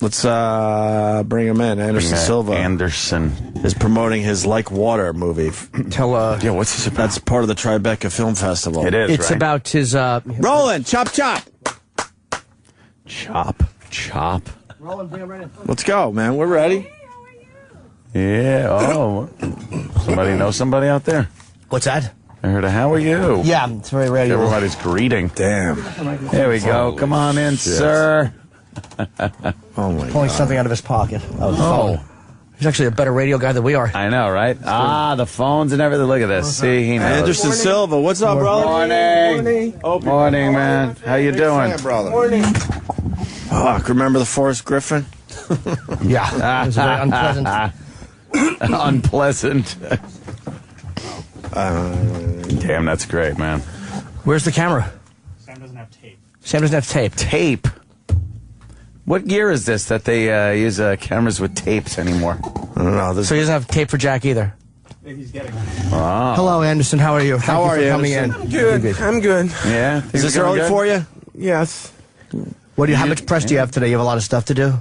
Let's bring him in. Anderson Silva. Anderson is promoting his Like Water movie. Yeah, what's this about? That's part of the Tribeca Film Festival. It is, It's right? about his... Roland, chop, chop. Chop. Roland, bring him right in. Let's go, man. We're ready. Yeah, oh. Somebody know somebody out there? What's that? I heard a how are you? Yeah, it's very rare. Everybody's greeting. Damn. There we go. Holy Come on in, shit. sir. Oh, my Pulling God. something out of his pocket. Oh, the phone. He's actually a better radio guy than we are. I know, right? The phones and everything. Look at this. See, he knows. Anderson Silva. What's up, brother? Morning. Opie. Morning, man. How you doing? Brother. Morning. Fuck, remember the Forrest Griffin? Yeah, it was very unpleasant. Unpleasant. Damn, that's great, man. Where's the camera? Sam doesn't have tape. Sam doesn't have tape. Tape. What year is this that they use cameras with tapes anymore? I don't know. So he doesn't have tape for Jack either. He's getting Hello, Anderson. How are you? How are you, Coming in. Anderson? I'm good. Yeah. Is this early for you? Yes. What do you? How much press do you have today? You have a lot of stuff to do.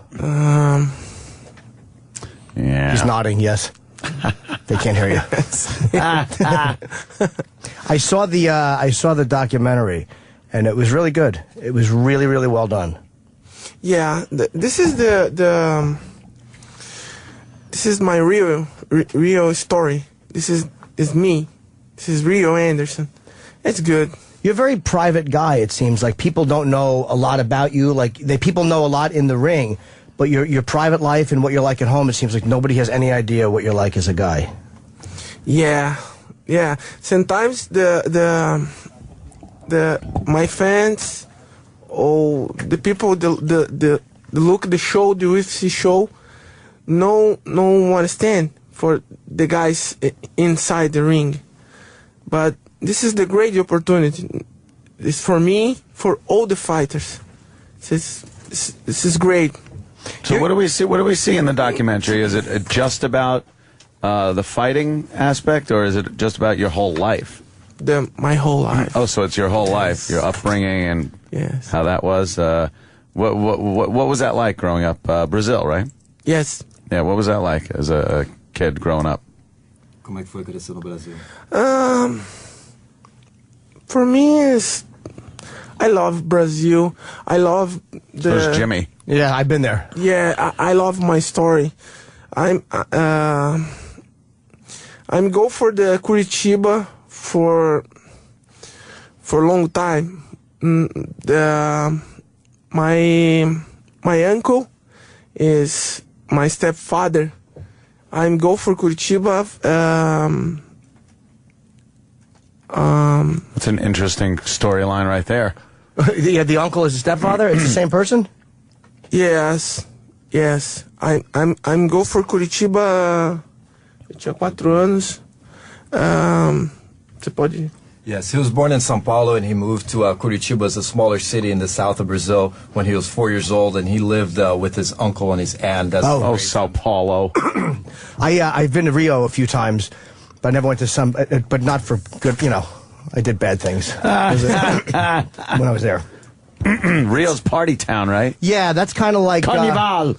Yeah. He's nodding. Yes. They can't hear you. I saw the documentary, and it was really good. It was really, really well done. Yeah. This is this is my real story. This is me. This is Rio Anderson. It's good. You're a very private guy. It seems like people don't know a lot about you. Like people know a lot in the ring, but your private life and what you're like at home, it seems like nobody has any idea what you're like as a guy. Yeah. Sometimes my fans, the people, the look the show, the UFC show, no understand for the guys inside the ring, but this is the great opportunity. It's for me, for all the fighters. This is great. So what do we see? What do we see in the documentary? Is it just about the fighting aspect, or is it just about your whole life? My whole life. Oh, so it's your whole life, your upbringing, and Yes. how that was. What was that like growing up? Brazil, right? Yes. Yeah. What was that like as a kid growing up? Como é que foi crescer no Brasil? For me, I love Brazil. I love Where's Jimmy? Yeah, I've been there. Yeah, I love my story. I'm go for the Curitiba for a long time. My uncle is my stepfather. I'm go for Curitiba. That's an interesting storyline right there. The uncle is the stepfather. It's the same person. Yes. I'm go for Curitiba. Eu tinha 4 anos. Você pode. Yes, he was born in São Paulo and he moved to Curitiba, a smaller city in the south of Brazil, when he was 4 years old, and he lived with his uncle and his aunt. That's Oh, Sao Paulo. I've been to Rio a few times, but I never went to some. But not for good. I did bad things when I was there. Rio's party town, right? Yeah, that's kind of like Carnival.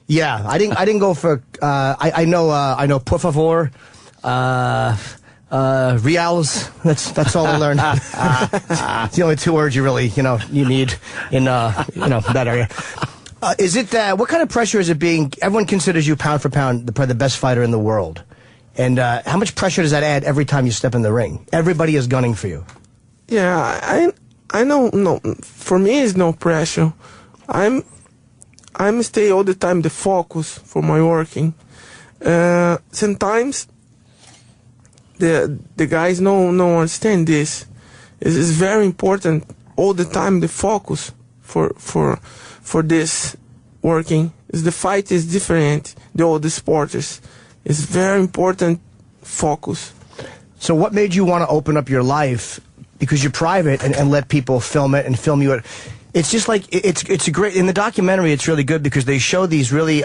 Yeah, I didn't go for. I know por favor, reals. That's all I learned. It's the only 2 words you really you need in that area. Is it what kind of pressure is it being? Everyone considers you pound for pound the best fighter in the world, and how much pressure does that add every time you step in the ring? Everybody is gunning for you. Yeah, I know. No, for me, it's no pressure. I'm stay all the time the focus for my working. Sometimes the guys no understand this. It's very important all the time the focus for this working. The fight is different. All the sporters. It's very important focus. So what made you want to open up your life? Because you're private and let people film it and film you. It's just like, it's a great, in the documentary it's really good because they show these really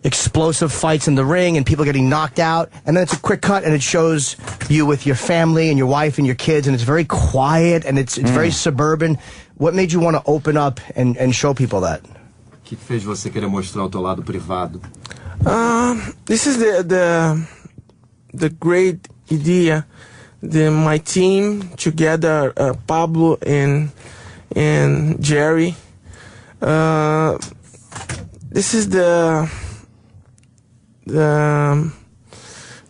explosive fights in the ring and people getting knocked out, and then it's a quick cut and it shows you with your family and your wife and your kids, and it's very quiet and it's very suburban. What made you want to open up and show people that? que fez você querer mostrar o teu lado privado? This is the great idea. My team together, Pablo and Jerry. This is the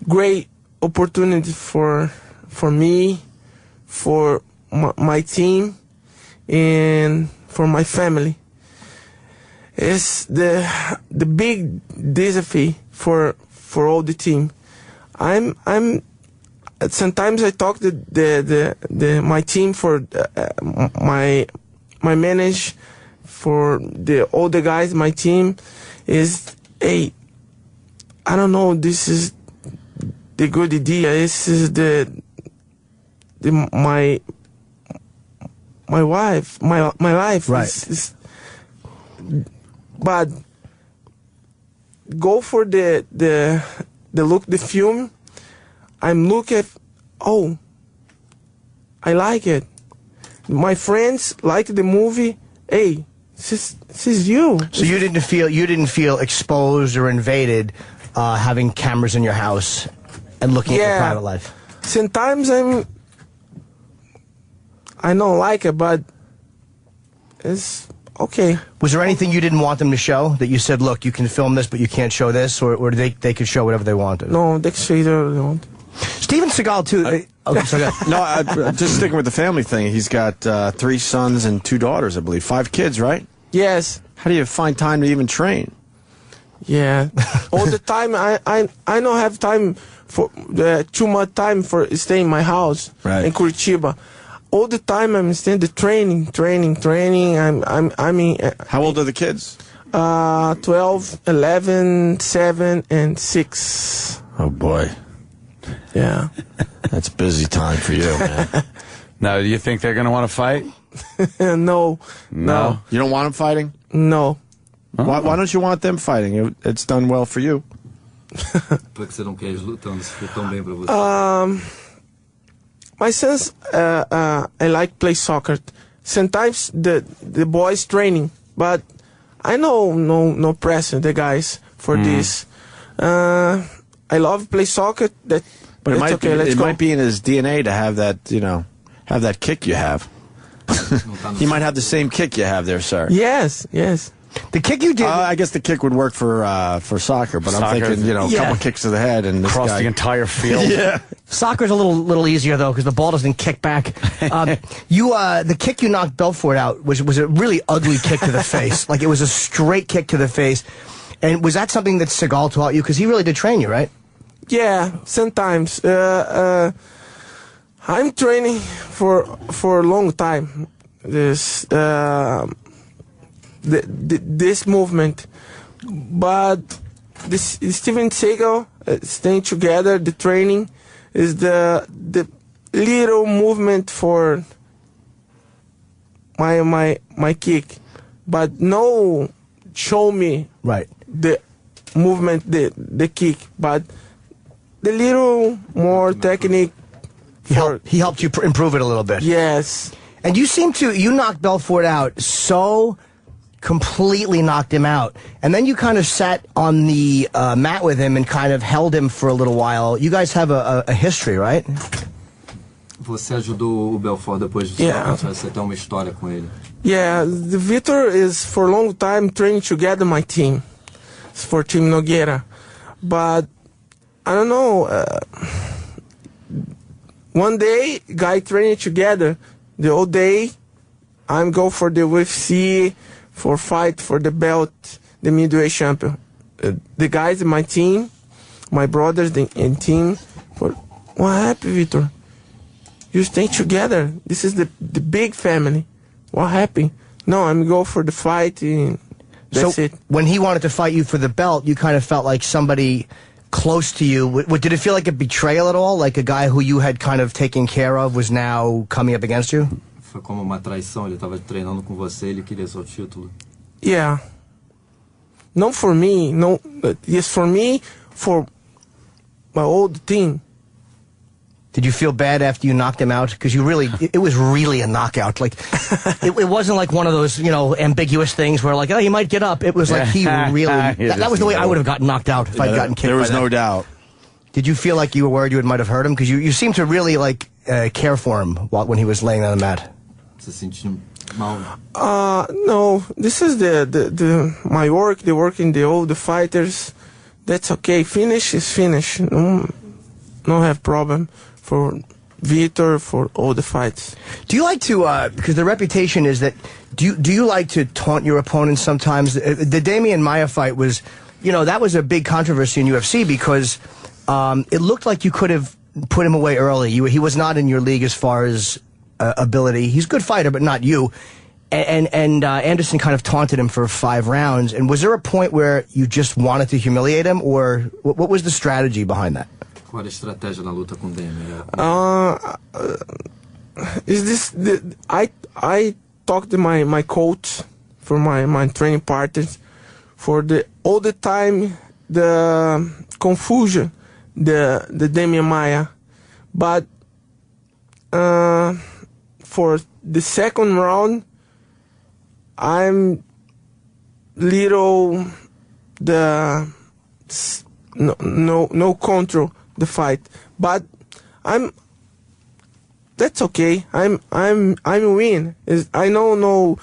great opportunity for me, for my team, and for my family. It's the big disappointment for all the team. I'm sometimes I talk to my team for my manager, for all the guys. My team is, hey, I don't know. This is the good idea. This is my wife, my life. Right. But go for the film. I'm looking at, oh, I like it. My friends like the movie. Hey, this is you. So you didn't feel exposed or invaded, having cameras in your house and looking at your private life. Sometimes I don't like it, but it's okay. Was there anything you didn't want them to show that you said, look, you can film this, but you can't show this, or they could show whatever they wanted? No, they can show whatever they want. Steven Seagal too. Okay, so No, just sticking with the family thing. He's got 3 sons and 2 daughters, I believe. 5 kids, right? Yes. How do you find time to even train? Yeah. All the time, I don't have time for too much time for staying in my house in Curitiba. All the time I'm staying the training. I mean. How old are the kids? 12, 11, 7, and 6. Oh boy, Yeah. that's busy time for you, man. Now, do you think they're going to want to fight? No. You don't want them fighting? No. Why don't you want them fighting? It's done well for you. Por que você não quer eles lutando se for tão bem pra você? My sons, I like play soccer. Sometimes the boys training, but I know no pressure the guys for this. I love play soccer. But it might okay. Let's it go. might be in his DNA to have that, have that kick you have. He might have the same kick you have there, sir. Yes. the kick you did. I guess the kick would work for soccer, but I'm thinking, a couple kicks to the head and this Across guy. the entire field. Yeah. Soccer's a little easier though because the ball doesn't kick back. The kick you knocked Belfort out was a really ugly kick to the face. Like it was a straight kick to the face. And was that something that Seagal taught you? Because he really did train you, right? Yeah, sometimes. I'm training for a long time. This this movement, but this Steven Seagal staying together. The training is the little movement for my kick, but no show me Right. the movement, the kick, but the little more technique. He helped you improve it a little bit. Yes. And you knocked Belfort out so completely knocked him out. And then you kind of sat on the mat with him and kind of held him for a little while. You guys have a history, right? Você ajudou o Belfort depois de você tem uma história com ele. Yeah, the Vitor is for a long time training together my team. It's for Team Nogueira. But I don't know, one day guy training together, the whole day I'm go for the UFC, for fight for the belt, the midway champion. The guys in my team, my brothers and team, what happened, Vitor? You stay together. This is the big family. What happened? No, I'm go for the fight. And that's it. When he wanted to fight you for the belt, you kind of felt like somebody close to you. Did it feel like a betrayal at all? Like a guy who you had kind of taken care of was now coming up against you? Foi como uma traição. Ele estava treinando com você. Ele queria seu título. Yeah. Not for me. No. Yes, for me. For my old team. Did you feel bad after you knocked him out? Because it was really a knockout. Like, it wasn't like one of those, ambiguous things where like, oh, you might get up. It was like he really, that was the way I would have gotten knocked out if I'd gotten kicked. There was no doubt. Did you feel like you were worried you might have hurt him? Because you seemed to really care for him when he was laying on the mat. Você sentiu mal? No, this is my work, the work in all the fighters. That's okay. Finish is finish. No have problem for Vitor, for all the fights. Do you like to, because the reputation is that, do you like to taunt your opponents sometimes? The Damian Maia fight was, that was a big controversy in UFC because it looked like you could have put him away early. He was not in your league as far as ability. He's a good fighter, but not you. And Anderson kind of taunted him for 5 rounds. And was there a point where you just wanted to humiliate him, or what was the strategy behind that? Qual era a estratégia na luta com o Damian? I talked to my coach, for my training partners, for all the time the confusion, the Damian Maia, but for the second round, I'm little no control the fight, but that's okay. I'm win. I know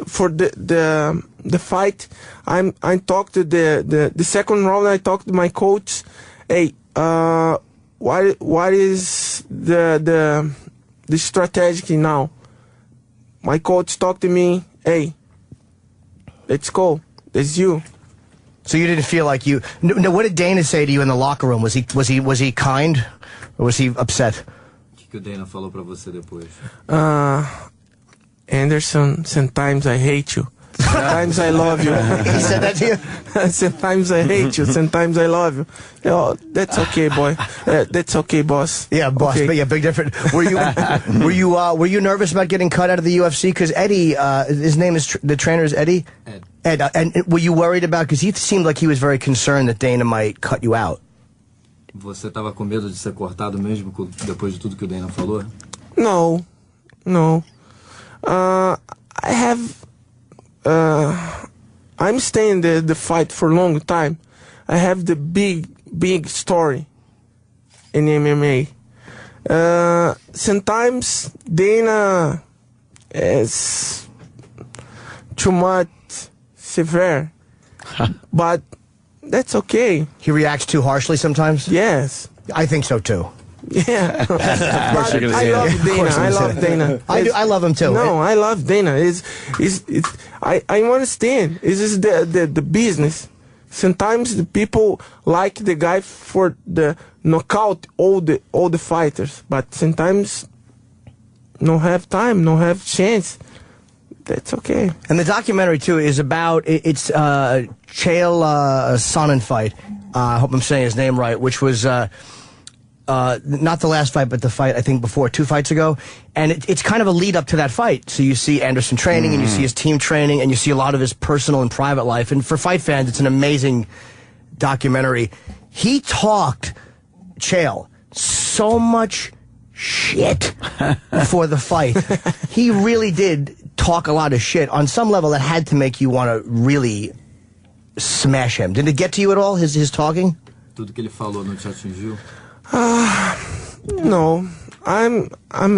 for the fight. I talked to the second round. I talked to my coach. Hey, what is the strategy now? My coach talked to me. Hey, let's go. That's you. So you didn't feel like you. No, what did Dana say to you in the locker room? Was he kind, or was he upset? O que o Dana falou pra você depois? Anderson, sometimes I hate you. Sometimes I love you. He said that to you? Sometimes I hate you. Sometimes I love you. Oh, that's okay, boy. That's okay, boss. Yeah, boss. Okay. But yeah, big difference. Were you nervous about getting cut out of the UFC? Because Eddie, his name is the trainer is Eddie. Ed. And were you worried about? Because he seemed like he was very concerned that Dana might cut you out. Você estava com medo de ser cortado mesmo depois de tudo que o Dana falou? No. I have. I'm staying the fight for a long time. I have the big story in MMA. Sometimes Dana is too much severe, but that's okay. He reacts too harshly sometimes? Yes. I think so too. Yeah. I love Dana. I love him too. No, I love Dana. I understand. This is the business. Sometimes the people like the guy for the knockout all the fighters, but sometimes no have time, no have chance. That's okay. And the documentary too is about it's Chael Sonnen fight. I hope I'm saying his name right, which was not the last fight, but the fight I think before 2 fights ago. And it's kind of a lead up to that fight. So you see Anderson training, and you see his team training, and you see a lot of his personal and private life. And for fight fans, it's an amazing documentary. He talked, Chael, so much shit before the fight. He really did talk a lot of shit. On some level, that had to make you want to really smash him. Did it get to you at all, his talking? Tudo que ele falou não te atingiu? No, I'm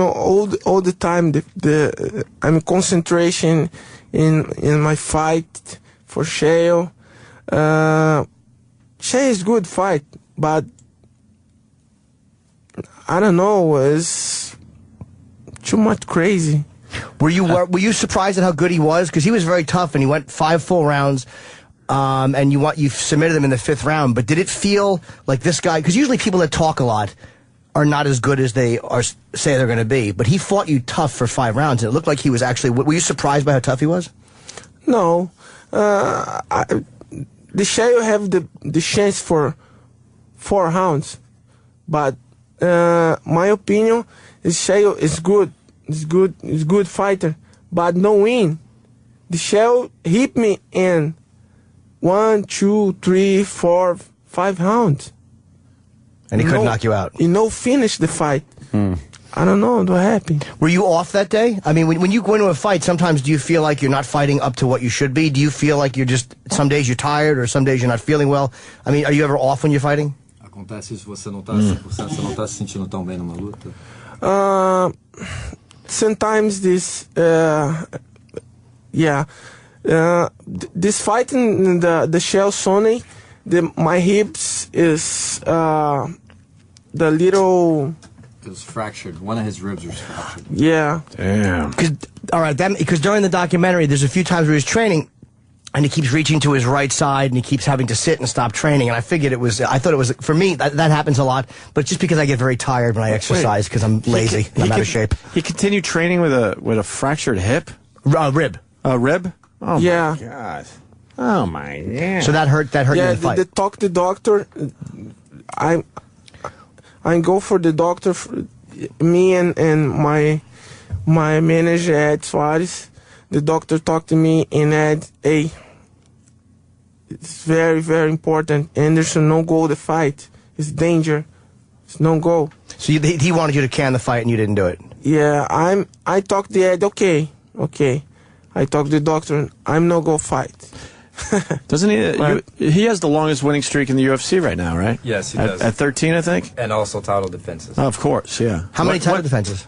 all the time. I'm concentration in my fight for Chael. Chael is good fight, but I don't know. It's too much crazy. Were you surprised at how good he was? Because he was very tough, and he went 5 full rounds. And you submitted him in the 5th round, but did it feel like this guy? Because usually people that talk a lot are not as good as they say they're going to be. But he fought you tough for 5 rounds, and it looked like he was actually. Were you surprised by how tough he was? No, the Chael have the chance for 4 rounds, but my opinion is Chael is good. He's good fighter, but no win. The Chael hit me in 1, 2, 3, 4, 5 rounds. And he couldn't knock you out. Finish the fight. I don't know what happened. Were you off that day? I mean, when you go into a fight, sometimes do you feel like you're not fighting up to what you should be? Do you feel like you're just, some days you're tired or some days you're not feeling well? I mean, are you ever off when you're fighting? Acontece isso, você não tá 100%, você não tá se sentindo tão bem numa luta? Sometimes this, this fight in the Shell Sony, my hips is the little. It was fractured. One of his ribs was fractured. Yeah. Damn. Because during the documentary, there's a few times where he's training, and he keeps reaching to his right side, and he keeps having to sit and stop training. And I thought it was, for me, that happens a lot, but just because I get very tired when I exercise, because I'm lazy, I'm out of shape. He continued training with a fractured hip? Rib. A rib? Oh, Yeah. my God. Oh, my God. So that hurt you in Yeah, the fight. they talk to the doctor. I go for the doctor. Me and my manager Ed Suarez. The doctor talked to me and said, "Hey, it's very, very important. Anderson, no go the fight. It's danger. It's no go." So he wanted you to can the fight, and you didn't do it. Yeah, I talked to Ed. Okay. I talked to the doctor. I'm no go fight. Doesn't he? He has the longest winning streak in the UFC right now, right? Yes, he does. At 13, I think. And also title defenses. Oh, of course, yeah. How many title defenses?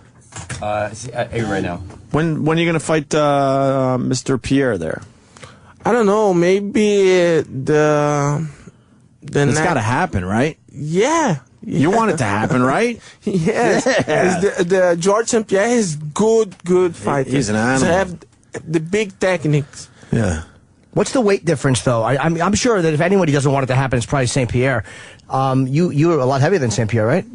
He's at 8 right now. When are you going to fight Mr. Pierre there? I don't know. Maybe the It's got to happen, right? Yeah. You want it to happen, right? Yes. Yeah. The George St. Pierre is good fighter. He's an animal. To have the big techniques. Yeah. What's the weight difference, though? I'm sure that if anybody doesn't want it to happen, it's probably St. Pierre. You're a lot heavier than St. Pierre, right?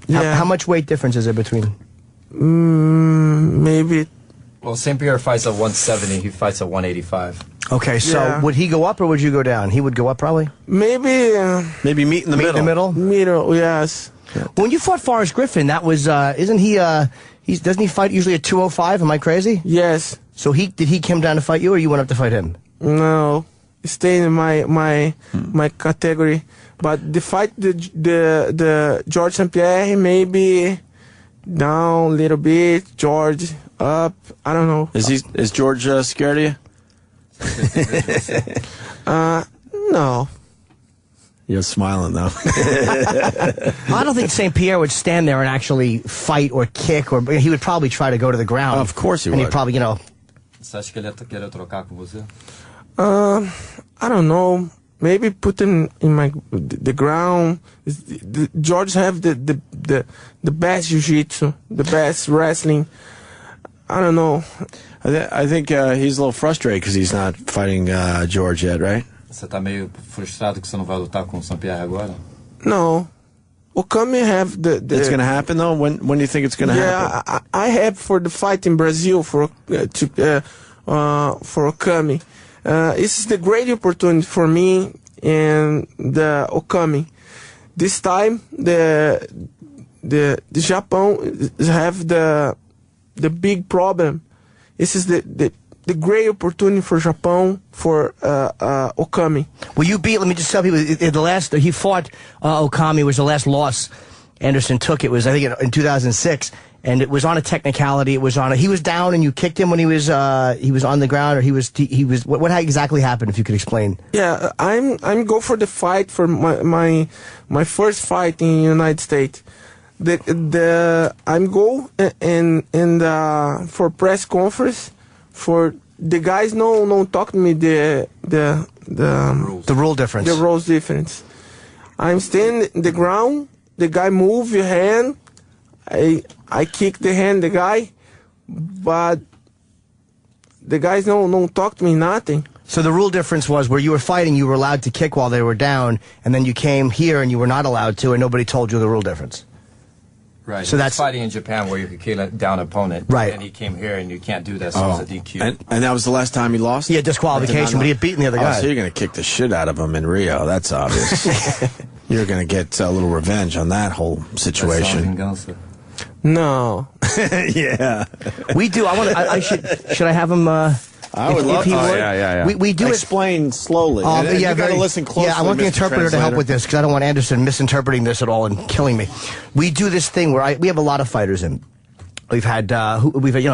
Yeah. How much weight difference is there between? Maybe. Well, St. Pierre fights at 170. He fights at 185. Okay, so Yeah. would he go up or would you go down? He would go up, probably? Maybe. Maybe meet in the middle. Middle, yes. When you fought Forrest Griffin, that was, isn't he, doesn't he fight usually at 205? Am I crazy? Yes. So did he come down to fight you or you went up to fight him? No. Stay in my category. But the fight, the George St. Pierre, maybe down a little bit, George up, I don't know. Is George scared of you? No. You're smiling, though. I don't think St. Pierre would stand there and actually fight or kick, or he would probably try to go to the ground. Of course he and would. He'd probably, Você acha que ele ia querer trocar com você? I don't know. Maybe put him in the ground. George have the best jiu-jitsu, the best wrestling. I don't know. I think he's a little frustrated because he's not fighting George yet, right? Você tá meio frustrado que você não vai lutar com o St. Pierre agora? No. Okami have the It's going to happen, though? When do you think it's going to happen? Yeah, I have for the fight in Brazil for Okami. This is the great opportunity for me and the Okami. This time the Japan have the big problem. This is the great opportunity for Japan for Okami. Well, you beat, let me just tell people, he fought Okami, was the last loss Anderson took. It was, I think, in 2006. And it was on a technicality. He was down and you kicked him when he was on the ground, or what exactly happened, if you could explain? Yeah, I'm go for the fight for my first fight in the United States. I'm go and for press conference for the guys no talk to me the rule difference. The rules difference. I'm standing the ground, the guy move your hand, I kick the hand the guy, but the guys don't talk to me nothing. So the rule difference was where you were fighting, you were allowed to kick while they were down, and then you came here and you were not allowed to, and nobody told you the rule difference. Right. So that's fighting in Japan where you could kill a down opponent. Right. And he came here and you can't do that, so it's a DQ. And that was the last time he lost? He had disqualification, but he had beaten the other guy. So you're going to kick the shit out of him in Rio. That's obvious. You're going to get a little revenge on that whole situation. No. Yeah. We do. Should I have him I would love. he would. Yeah. We do it. Explain slowly. And you got to listen closely. Yeah, I want the Mr. interpreter to help Translator. with this because I don't want Anderson misinterpreting this at all and killing me. We do this thing where we have a lot of fighters in. We've had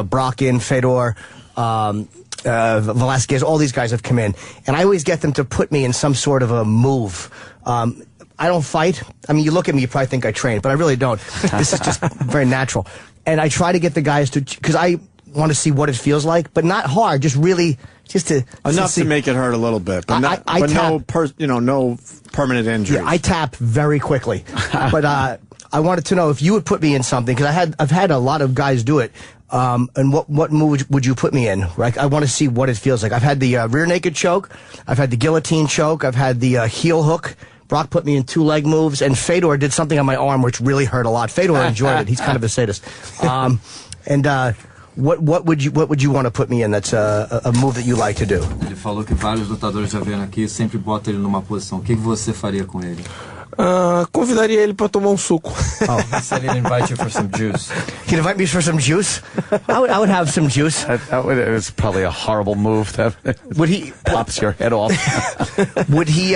Brock in, Fedor, Velasquez. All these guys have come in, and I always get them to put me in some sort of a move. I don't fight. I mean, you look at me, you probably think I train, but I really don't. This is just very natural. And I try to get the guys to, because I want to see what it feels like, but not hard, just to enough see. to make it hurt a little bit, but, I tap, no permanent injuries. Yeah, I tap very quickly. But I wanted to know if you would put me in something, because I've had a lot of guys do it. And what move would you put me in? Right? I want to see what it feels like. I've had the rear naked choke. I've had the guillotine choke. I've had the heel hook. Brock put me in 2 leg moves, and Fedor did something on my arm which really hurt a lot. Fedor enjoyed it. He's kind of a sadist. What would you want to put me in? That's a move that you like to do. Ele falou que vários lutadores já vieram aqui, sempre bota ele numa posição. O que você faria com ele? Convidaria ele para tomar suco. Oh, he said he'd invite you for some juice. He'd invite me for some juice? I would have some juice. It's probably a horrible move. Would he pops your head off? Would he?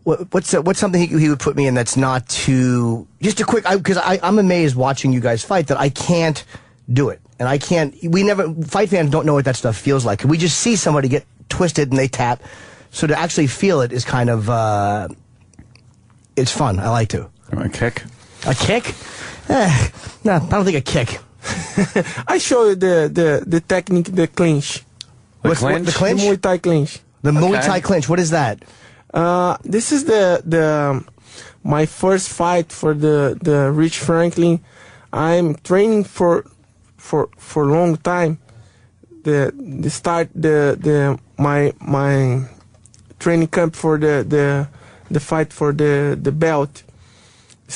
What's something he would put me in that's not too? Just a quick, because I'm amazed watching you guys fight that I can't do it, and I can't. We never fight fans don't know what that stuff feels like. We just see somebody get twisted and they tap. So to actually feel it is kind of it's fun. I like to. A kick? A kick? No, I don't think a kick. I show you the technique, the clinch. The clinch? The Muay Thai clinch. The Muay Thai clinch. What is that? This is my first fight for the Rich Franklin. I'm training for a long time. My training camp for the fight for the belt.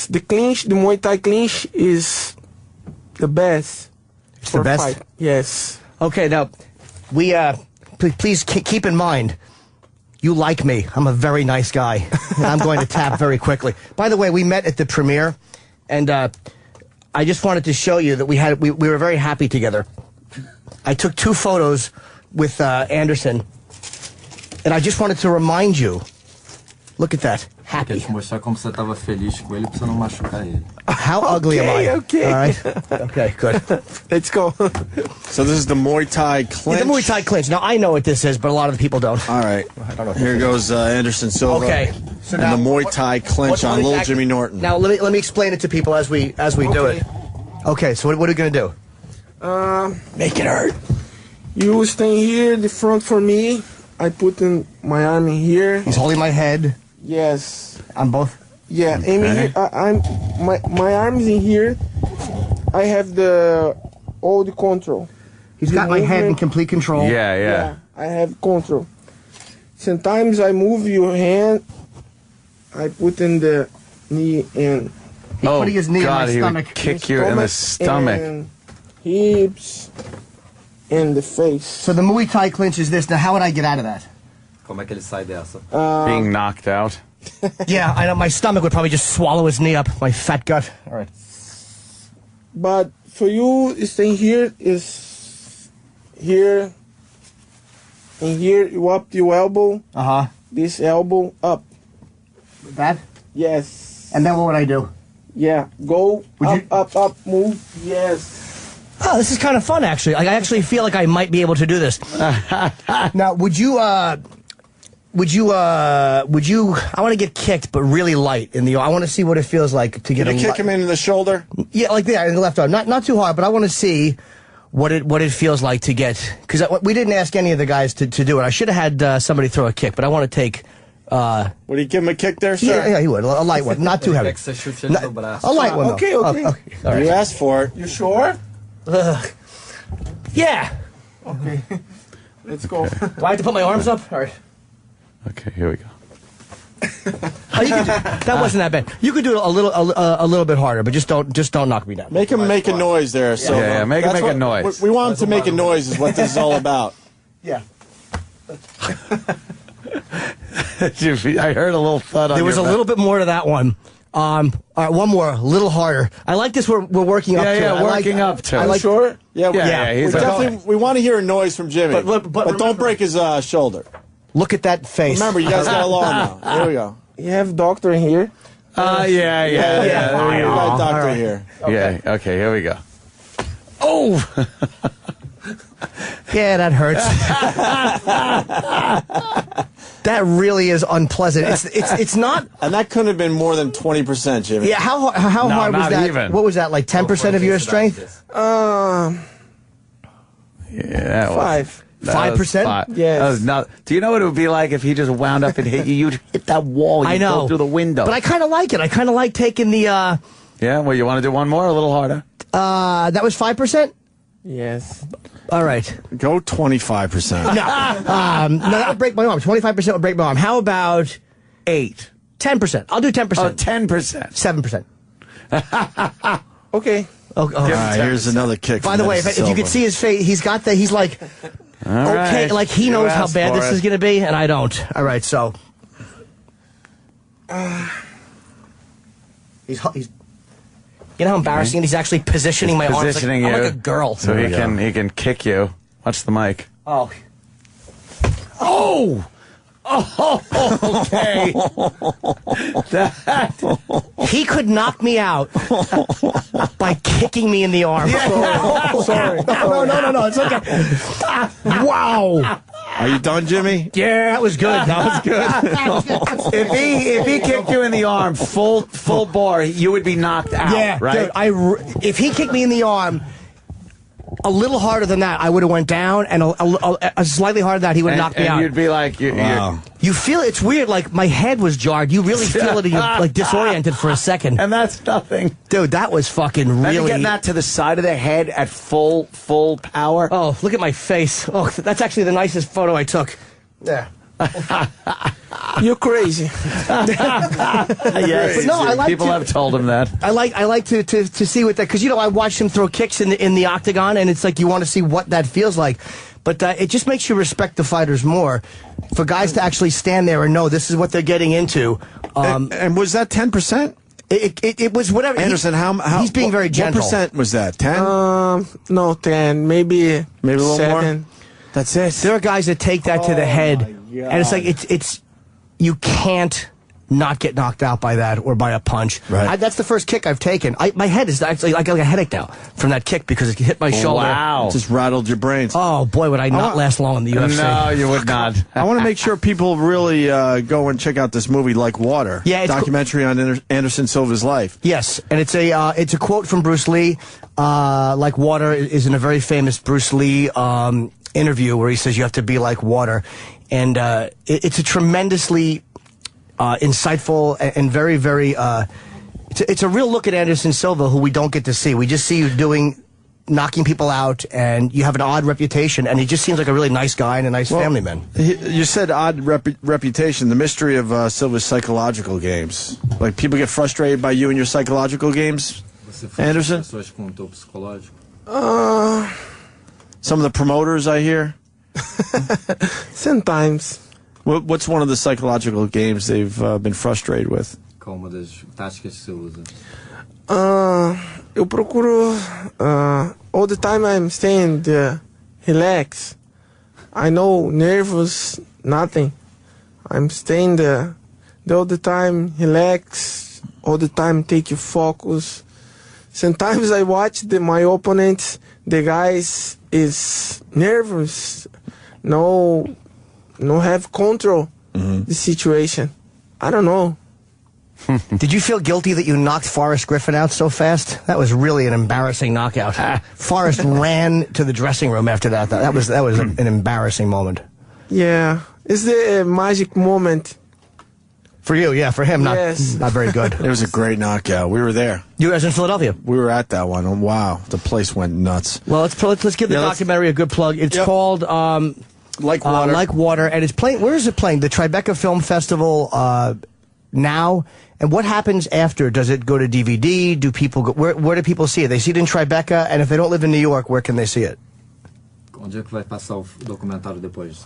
The clinch, the Muay Thai clinch is the best. It's the best? Fight. Yes. Okay, now, please keep in mind, you like me. I'm a very nice guy. And I'm going to tap very quickly. By the way, we met at the premiere, and I just wanted to show you that we were very happy together. I took 2 photos with Anderson, and I just wanted to remind you, look at that, happy. Quer te mostrar como você estava feliz com ele pra você não machucar ele. How ugly am I? Okay. All right. Okay, good. Let's go. So this is the Muay Thai clinch. The Muay Thai clinch. Now, I know what this is, but a lot of the people don't. All right. I don't know. Here goes Anderson Silva. Okay. So and now, the Muay Thai clinch on little Jimmy Norton. Now, let me explain it to people as we do it. Okay, so what are we going to do? Make it hurt. You stand here, the front for me. I put in my arm in here. He's holding my head. Yes. On both? Yeah, Okay. aim in here. My arms in here. I have all the control. He's The got my head in movement. complete control. Yeah. I have control. Sometimes I move your hand. I put in the knee and He's putting his knee God, in my he stomach. would kick you in the stomach. and hips and the face. So the Muay Thai clinch is this. Now, how would I get out of that? Como é que ele sai dessa? Being knocked out. Yeah, I know. My stomach would probably just swallow his knee up. My fat gut. All right. But for you, staying here is here. And here, you up your elbow. Uh-huh. This elbow up. That? Yes. And then what would I do? Yeah. Go Would up, move. Yes. Oh, this is kind of fun, actually. I actually feel like I might be able to do this. Now, would you, I want to get kicked, but really light in the, I want to see what it feels like to get Can you kick him in the shoulder? Yeah, like that, in the left arm. Not too hard, but I want to see what it feels like to get, because we didn't ask any of the guys to do it. I should have had somebody throw a kick, but I want to take, Would he give him a kick there, sir? yeah, he would. A light one, not too heavy. Você chute ele no braço. A light one, though. Okay. All right. You asked for it. You sure? Yeah. Okay. Let's go. Do I have to put my arms up? All right. Okay, here we go. Oh, you could that wasn't that bad. You could do it a little bit harder, but just don't knock me down. Make him make a noise there. So Yeah, make him make a noise. We want him to make a noise is what this is all about. Yeah. I heard a little thud on There was a your little bit more to that one. All right, one more, a little harder. I like this. We're working up to it. I working like, up to I it. like, Sure. Yeah. he's We want to hear a noise from Jimmy, But don't break his shoulder. Look at that face. Remember, you guys got along now. Here we go. You have doctor in here. There we got doctor right. here. Yeah. Okay. Here we go. Oh. Yeah, that hurts. That really is unpleasant. It's not. And that couldn't have been more than 20%, Jimmy. Yeah, how hard was not that? even. What was that, like 10% of your strength? Yeah. that was- 5. that was 5%? five. Yes. That was not. Do you know what it would be like if he just wound up and hit you? You'd hit that wall. You'd I know. go through the window. But I kind of like it. I kind of like taking the. Yeah. Well, you want to do one more? A little harder. That was 5%. Yes. All right. Go 25%. No, no, that would break my arm. 25% would break my arm. How about 8. 10%? I'll do 10%. Oh, 10%. 7%. Okay. Oh, All right, here's another kick. by from the way, Mr. if you Silva. could see his face, he's got the. He's like, okay, right. like he You knows how asked bad for this it. is going to be, and I don't. All right, so. He's. You know how embarrassing it is? He's actually positioning my arms. Positioning I'm you. like a girl. So he can kick you. Watch the mic. Oh. Oh. Oh. Okay. He could knock me out by kicking me in the arm. Sorry. No, it's okay. Wow. Are you done, Jimmy? Yeah, that was good. That was good. If he kicked you in the arm full bore, you would be knocked out. Yeah, right. dude, if he kicked me in the arm a little harder than that, I would have went down, and a slightly harder than that, he would have knocked me out. And you'd be like, Wow. You feel it's weird. Like my head was jarred. You really feel it. And you're like disoriented for a second. and that's nothing. Dude, that was fucking Imagine really. getting that to the side of the head at full power. Oh, look at my face. Oh, that's actually the nicest photo I took. Yeah. You're crazy. Yes. But no, I like People to- have told him that. I like to see what that, because I watched him throw kicks in the octagon, and it's like you want to see what that feels like. But it just makes you respect the fighters more. For guys to actually stand there and know this is what they're getting into. And was that 10%? It was whatever. Anderson, how he's being very gentle. What percent was that? 10? No, 10. Maybe a little 7. more? That's it. There are guys that take that to the head, and it's like it's you can't not get knocked out by that or by a punch. Right. That's the first kick I've taken. My head is actually like a headache now from that kick because it hit my shoulder. Wow. Just rattled your brains. Oh boy, would I not last long in the UFC? No, you would not. I want to make sure people really go and check out this movie, Like Water. Yeah, it's documentary on Anderson Silva's life. Yes, and it's a quote from Bruce Lee. Like water is in a very famous Bruce Lee interview where he says you have to be like water, and it's a tremendously insightful and very, very. It's a real look at Anderson Silva, who we don't get to see. We just see you knocking people out, and you have an odd reputation, and he just seems like a really nice guy and a nice family man. You said odd reputation. The mystery of Silva's psychological games. Like people get frustrated by you and your psychological games, Anderson? Some of the promoters I hear. Sometimes. What's one of the psychological games they've been frustrated with? Qual uma das táticas que você usa? Eu procuro all the time I'm staying relax. I know nervous, nothing. I'm staying all the time relax, all the time take your focus. Sometimes I watch my opponents, the guys is nervous, no have control the situation. I don't know. Did you feel guilty that you knocked Forrest Griffin out so fast? That was really an embarrassing knockout. Forrest ran to the dressing room after that. That was an embarrassing moment. Yeah, it's the magic moment. For you, yeah. For him, not very good. It was a great knockout. We were there. You guys in Philadelphia? We were at that one. Oh, wow, the place went nuts. Well, let's give the documentary a good plug. It's called Like Water. Like Water, and it's playing. Where is it playing? The Tribeca Film Festival now. And what happens after? Does it go to DVD? Do people go? Where do people see it? They see it in Tribeca, and if they don't live in New York, where can they see it? Onde é que vai passar o documentário depois?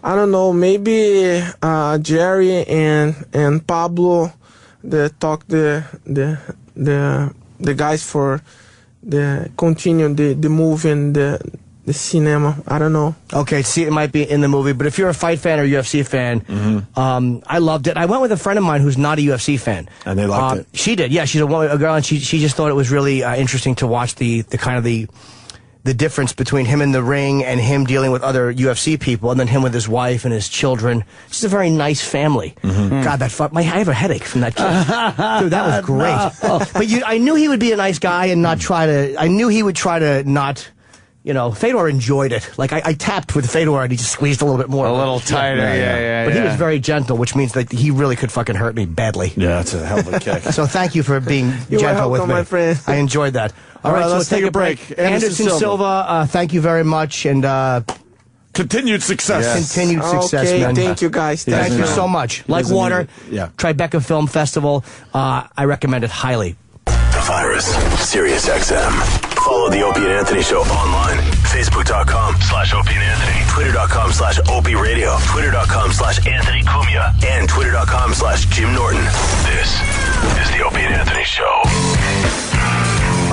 I don't know. Maybe Jerry and Pablo, the guys for the continue the movie and the cinema. I don't know. Okay, see, it might be in the movie, but if you're a fight fan or UFC fan, I loved it. I went with a friend of mine who's not a UFC fan, And they liked it. She did, yeah. She's a girl, and she just thought it was really interesting to watch the kind of the difference between him in the ring and him dealing with other UFC people, and then him with his wife and his children. It's a very nice family. God, I have a headache from that kid. Dude, that was great. But I knew he would be a nice guy and not try to. I knew he would try to not. You know, Fedor enjoyed it. Like, I tapped with Fedor and he just squeezed a little bit more. A little tighter, yeah. But he was very gentle, which means that he really could fucking hurt me badly. Yeah, that's a hell of a kick. So thank you for being You are gentle with welcome, me. my friend. I enjoyed that. All right, so let's take a break. Anderson Silva, thank you very much, and Continued success. continued success, Okay, man. thank you guys. Thank you so much. Like doesn't Water, need it. Yeah. Tribeca Film Festival. I recommend it highly. The Virus, Sirius XM. Follow the Opie and Anthony Show online. Facebook.com/Opie and Anthony. Twitter.com/Opie Radio. Twitter.com/Anthony Cumia. And Twitter.com/Jim Norton. This is the Opie and Anthony Show.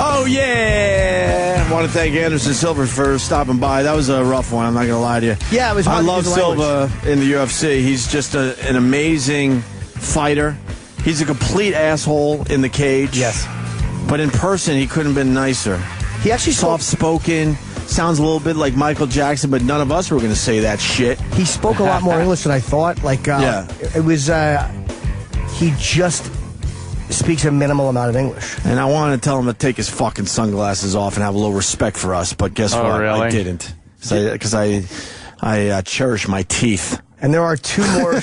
Oh, yeah. I want to thank Anderson Silva for stopping by. That was a rough one, I'm not going to lie to you. Yeah, it was I hard to love use the Silva in the UFC. He's just an amazing fighter. He's a complete asshole in the cage. Yes. But in person, he couldn't have been nicer. He actually Soft-spoken, sounds a little bit like Michael Jackson, but none of us were going to say that shit. He spoke a lot more English than I thought. Like, Yeah. it was, he just speaks a minimal amount of English. And I wanted to tell him to take his fucking sunglasses off and have a little respect for us, but guess Oh, what? really? I didn't. Because I cherish my teeth. And there are two more. You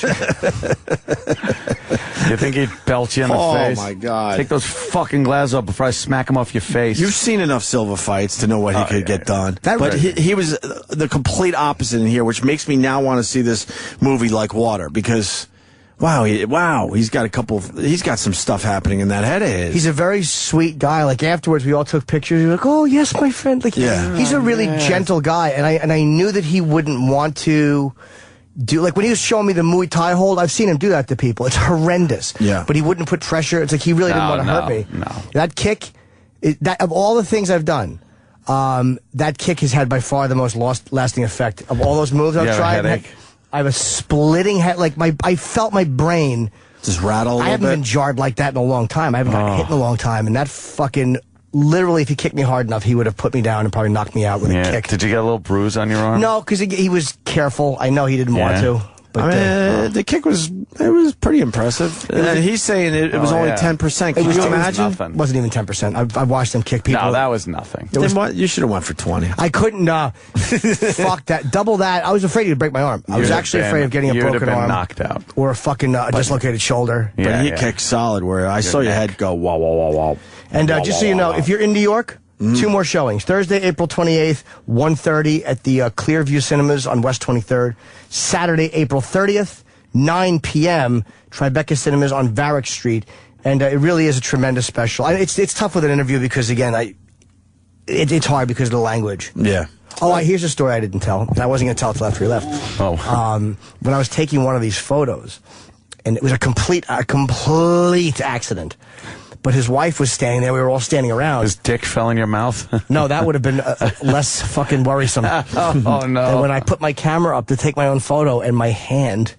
think he'd belt you in the face? Oh, my God. Take those fucking glasses off before I smack him off your face. You've seen enough Silva fights to know what he could get done. That but was- he was the complete opposite in here, which makes me now want to see this movie Like Water, because he's got some stuff happening in that head of his. He's a very sweet guy. Like, afterwards, we all took pictures. He was like, "Oh, yes, my friend." Like, Yeah. he's a really gentle guy, and I knew that he wouldn't want to do, like, when he was showing me the Muay Thai hold. I've seen him do that to people. It's horrendous. Yeah. But he wouldn't put pressure. It's like he really didn't want to hurt me. No. That kick, that of all the things I've done, that kick has had by far the most lasting effect of all those moves I've You have a tried. headache? I have a splitting head. Like, I felt my brain. just rattle a I little haven't bit. been jarred like that in a long time. I haven't gotten hit in a long time. And that fucking, literally, if he kicked me hard enough, he would have put me down and probably knocked me out with a Yeah. kick. Did you get a little bruise on your arm? No, because he was careful. I know he didn't want Yeah. to. But I mean, the kick was pretty impressive. And he's saying it was only yeah. 10%. Can was you too- imagine? nothing. wasn't even 10%. I've watched him kick people. No, that was nothing. Then what? You should have went for 20. I couldn't, fuck that. Double that. I was afraid he'd break my arm. I was You'd actually have afraid been- of getting a you'd have broken been arm. knocked out. Or a fucking dislocated shoulder. But Yeah, he yeah. kicked solid where I saw your head go, wow, wow, wow, wow. And just so you know, if you're in New York, two more showings. Thursday, April 28th, 1:30 at the Clearview Cinemas on West 23rd. Saturday, April 30th, 9 p.m., Tribeca Cinemas on Varick Street. And it really is a tremendous special. It's tough with an interview because, again, it's hard because of the language. Yeah. Oh, here's a story I didn't tell. And I wasn't going to tell it till after he left. Oh. When I was taking one of these photos, and it was a complete accident. But his wife was standing there. We were all standing around. His dick fell in your mouth? No, that would have been less fucking worrisome. Oh, no. And when I put my camera up to take my own photo, and my hand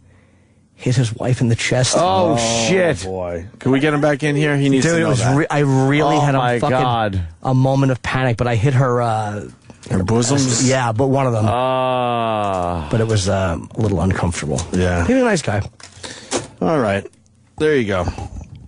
hit his wife in the chest. Oh, shit. Boy. Can we get him back in here? He needs Dude, to it know was that. I really Oh, had my a fucking God. a moment of panic, but I hit her. Her bosoms? Yeah, but one of them. But it was a little uncomfortable. Yeah. He was a nice guy. All right. There you go.